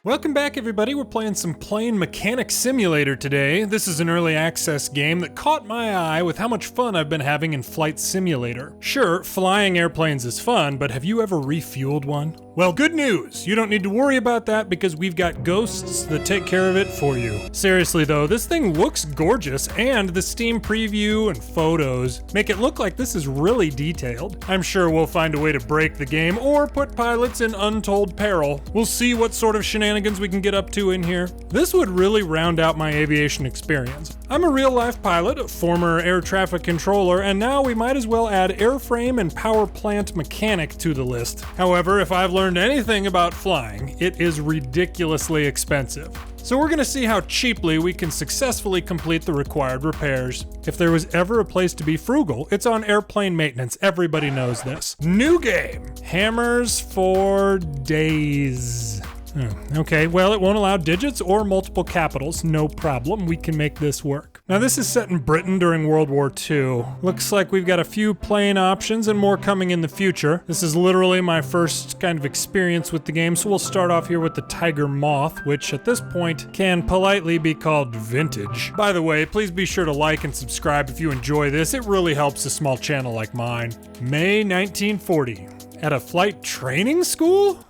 Welcome back, everybody. We're playing some Plane Mechanic Simulator today. This is an early access game that caught my eye with how much fun I've been having in Flight Simulator. Sure, flying airplanes is fun, but have you ever refueled one? Well, good news! You don't need to worry about that because we've got ghosts that take care of it for you. Seriously though, this thing looks gorgeous, and the Steam preview and photos make it look like this is really detailed. I'm sure we'll find a way to break the game or put pilots in untold peril. We'll see what sort of shenanigans we can get up to in here. This would really round out my aviation experience. I'm a real-life pilot, a former air traffic controller, and now we might as well add airframe and power plant mechanic to the list. However, if I've learned anything about flying, it is ridiculously expensive. So we're gonna see how cheaply we can successfully complete the required repairs. If there was ever a place to be frugal, it's on airplane maintenance. Everybody knows this. New game. Hammers for days. Okay, well, it won't allow digits or multiple capitals. No problem, we can make this work. Now, this is set in Britain during World War II. Looks like we've got a few plane options and more coming in the future. This is literally my first kind of experience with the game, so we'll start off here with the Tiger Moth, which at this point can politely be called vintage. By the way, please be sure to like and subscribe if you enjoy this. It really helps a small channel like mine. May 1940. At a flight training school?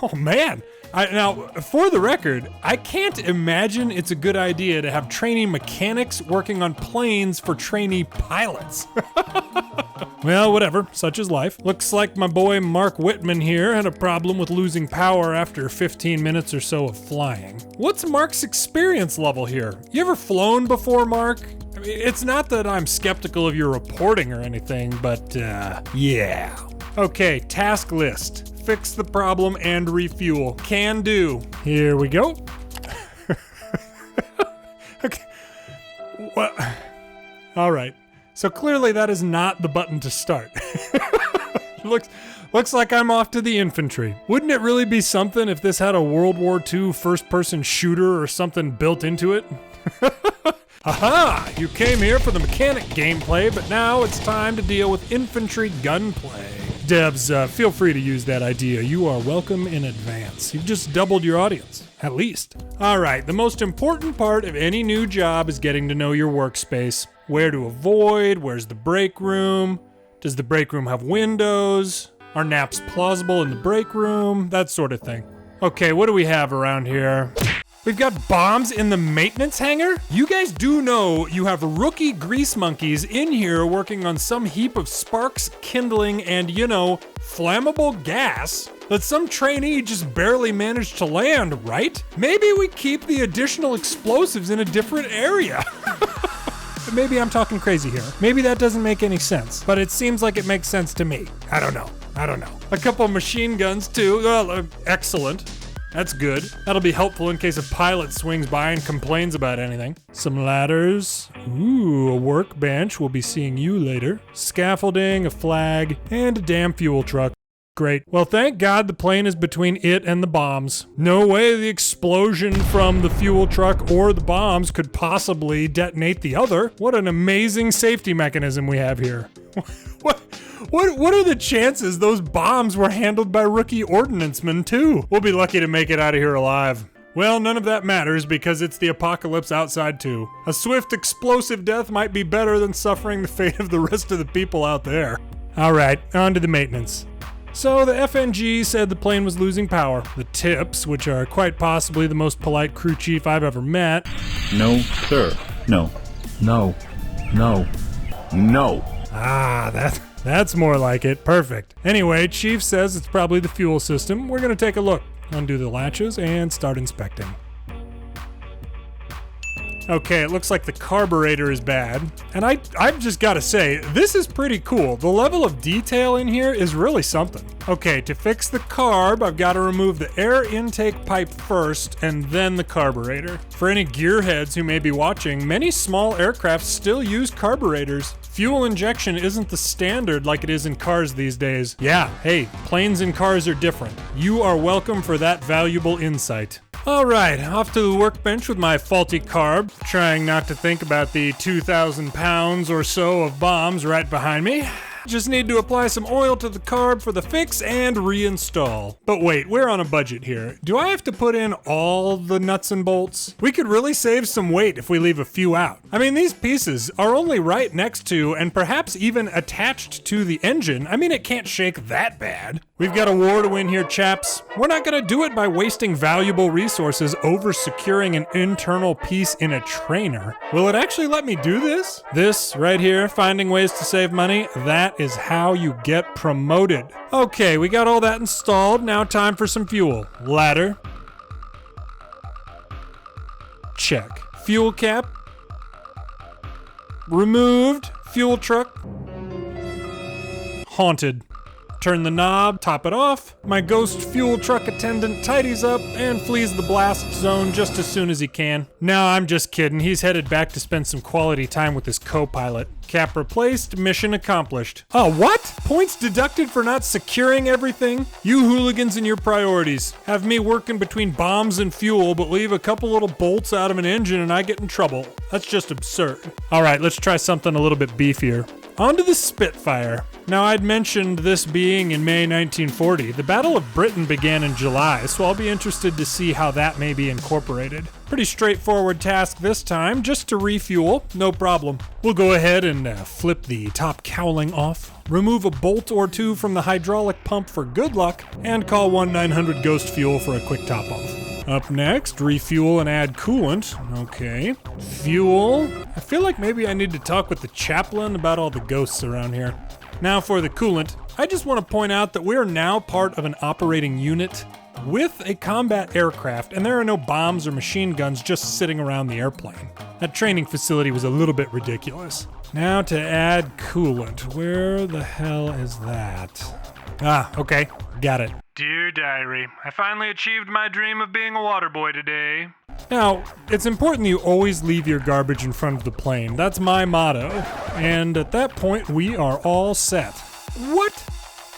Oh man. Now, for the record, I can't imagine it's a good idea to have trainee mechanics working on planes for trainee pilots. Well, whatever, such is life. Looks like my boy Mark Whitman here had a problem with losing power after 15 minutes or so of flying. What's Mark's experience level here? You ever flown before, Mark? I mean, it's not that I'm skeptical of your reporting or anything, but yeah. Okay, task list. Fix the problem and refuel. Can do. Here we go. Okay. Well, all right. So clearly that is not the button to start. Looks like I'm off to the infantry. Wouldn't it really be something if this had a World War II first-person shooter or something built into it? Aha! You came here for the mechanic gameplay, but now it's time to deal with infantry gunplay. Devs, feel free to use that idea. You are welcome in advance. You've just doubled your audience, at least. All right, the most important part of any new job is getting to know your workspace. Where to avoid, where's the break room, does the break room have windows, are naps plausible in the break room, that sort of thing. Okay, what do we have around here? We've got bombs in the maintenance hangar? You guys do know you have rookie grease monkeys in here working on some heap of sparks, kindling, and, you know, flammable gas that some trainee just barely managed to land, right? Maybe we keep the additional explosives in a different area. Maybe I'm talking crazy here. Maybe that doesn't make any sense, but it seems like it makes sense to me. I don't know. A couple machine guns too. Well, excellent. That's good. That'll be helpful in case a pilot swings by and complains about anything. Some ladders. Ooh, a workbench. We'll be seeing you later. Scaffolding, a flag, and a damn fuel truck. Great. Well, thank God the plane is between it and the bombs. No way the explosion from the fuel truck or the bombs could possibly detonate the other. What an amazing safety mechanism we have here. What are the chances those bombs were handled by rookie ordnancemen too? We'll be lucky to make it out of here alive. Well, none of that matters because it's the apocalypse outside too. A swift explosive death might be better than suffering the fate of the rest of the people out there. All right, on to the maintenance. So the FNG said the plane was losing power. The tips, which are quite possibly the most polite crew chief I've ever met. No, sir. No. No. No. No. Ah, that's more like it. Perfect. Anyway, Chief says it's probably the fuel system. We're gonna take a look. Undo the latches and start inspecting. Okay, it looks like the carburetor is bad. And I've just gotta say, this is pretty cool. The level of detail in here is really something. Okay, to fix the carb, I've gotta remove the air intake pipe first and then the carburetor. For any gearheads who may be watching, many small aircraft still use carburetors. Fuel injection isn't the standard like it is in cars these days. Yeah, hey, planes and cars are different. You are welcome for that valuable insight. All right, off to the workbench with my faulty carb, trying not to think about the 2,000 pounds or so of bombs right behind me. Just need to apply some oil to the carb for the fix and reinstall. But wait, we're on a budget here. Do I have to put in all the nuts and bolts? We could really save some weight if we leave a few out. I mean, these pieces are only right next to and perhaps even attached to the engine. I mean, it can't shake that bad. We've got a war to win here, chaps. We're not gonna do it by wasting valuable resources over securing an internal piece in a trainer. Will it actually let me do this? This right here, finding ways to save money, that is how you get promoted. Okay, we got all that installed. Now time for some fuel. Ladder. Check. Fuel cap. Removed. Fuel truck. Haunted. Turn the knob, top it off. My ghost fuel truck attendant tidies up and flees the blast zone just as soon as he can. No, I'm just kidding. He's headed back to spend some quality time with his co-pilot. Cap replaced, mission accomplished. Oh, what? Points deducted for not securing everything? You hooligans and your priorities. Have me working between bombs and fuel, but leave a couple little bolts out of an engine and I get in trouble. That's just absurd. All right, let's try something a little bit beefier. On to the Spitfire. Now, I'd mentioned this being in May 1940. The Battle of Britain began in July, so I'll be interested to see how that may be incorporated. Pretty straightforward task this time, just to refuel, no problem. We'll go ahead and flip the top cowling off, remove a bolt or two from the hydraulic pump for good luck, and call 1-900 Ghost Fuel for a quick top off. Up next, refuel and add coolant. Okay. Fuel. I feel like maybe I need to talk with the chaplain about all the ghosts around here. Now for the coolant. I just want to point out that we are now part of an operating unit with a combat aircraft, and there are no bombs or machine guns just sitting around the airplane. That training facility was a little bit ridiculous. Now to add coolant. Where the hell is that? Ah, okay. Got it. Dear Diary, I finally achieved my dream of being a water boy today. Now, it's important that you always leave your garbage in front of the plane. That's my motto. And at that point, we are all set. What?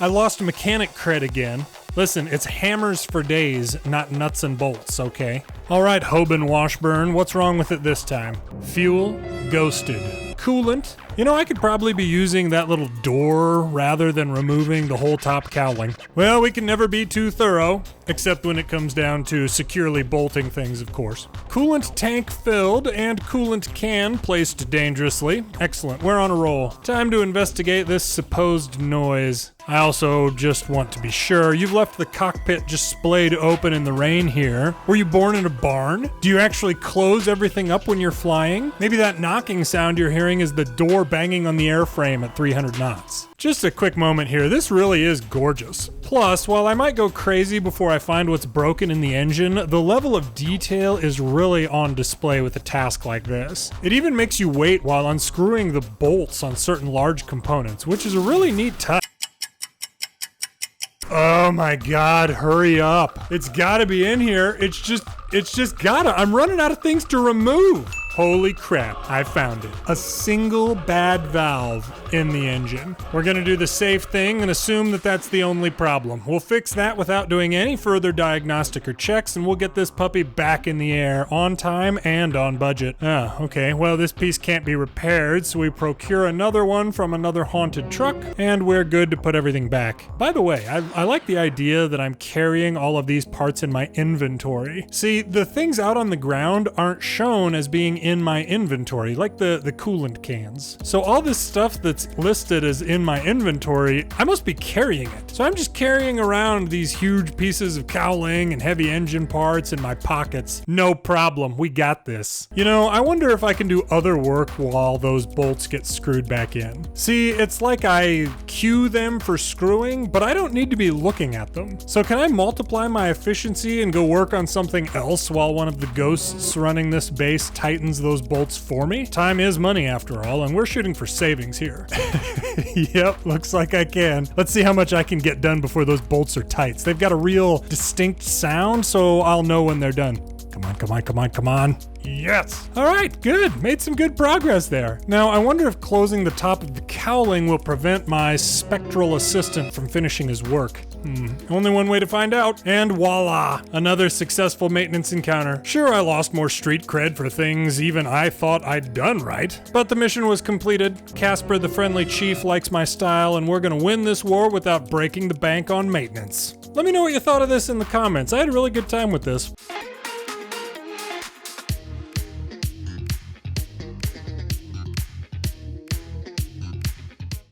I lost mechanic cred again. Listen, it's hammers for days, not nuts and bolts, okay? All right, Hoban Washburn, what's wrong with it this time? Fuel, ghosted. Coolant. You know, I could probably be using that little door rather than removing the whole top cowling. Well, we can never be too thorough, except when it comes down to securely bolting things, of course. Coolant tank filled and coolant can placed dangerously. Excellent, we're on a roll. Time to investigate this supposed noise. I also just want to be sure. You've left the cockpit just splayed open in the rain here. Were you born in a barn? Do you actually close everything up when you're flying? Maybe that knocking sound you're hearing is the door banging on the airframe at 300 knots. Just a quick moment here. This really is gorgeous. Plus, while I might go crazy before I find what's broken in the engine, the level of detail is really on display with a task like this. It even makes you wait while unscrewing the bolts on certain large components, which is a really neat touch. Oh my God, hurry up. It's gotta be in here. It's just gotta. I'm running out of things to remove. Holy crap, I found it. A single bad valve in the engine. We're gonna do the safe thing and assume that that's the only problem. We'll fix that without doing any further diagnostic or checks, and we'll get this puppy back in the air on time and on budget. Ah, okay, well, this piece can't be repaired, so we procure another one from another haunted truck, and we're good to put everything back. By the way, I like the idea that I'm carrying all of these parts in my inventory. See, the things out on the ground aren't shown as being in my inventory, like the coolant cans. So all this stuff that's listed as in my inventory, I must be carrying it. So I'm just carrying around these huge pieces of cowling and heavy engine parts in my pockets. No problem, we got this. You know, I wonder if I can do other work while those bolts get screwed back in. See, it's like I cue them for screwing, but I don't need to be looking at them. So can I multiply my efficiency and go work on something else while one of the ghosts running this base tightens those bolts for me? Time is money after all, and we're shooting for savings here. Yep, looks like I can. Let's see how much I can get done before those bolts are tight. They've got a real distinct sound, so I'll know when they're done. Come on, come on, come on, come on. Yes. All right, good. Made some good progress there. Now, I wonder if closing the top of the cowling will prevent my spectral assistant from finishing his work. Only one way to find out. And voila, another successful maintenance encounter. Sure, I lost more street cred for things even I thought I'd done right, but the mission was completed. Casper the friendly chief likes my style, and we're gonna win this war without breaking the bank on maintenance. Let me know what you thought of this in the comments. I had a really good time with this.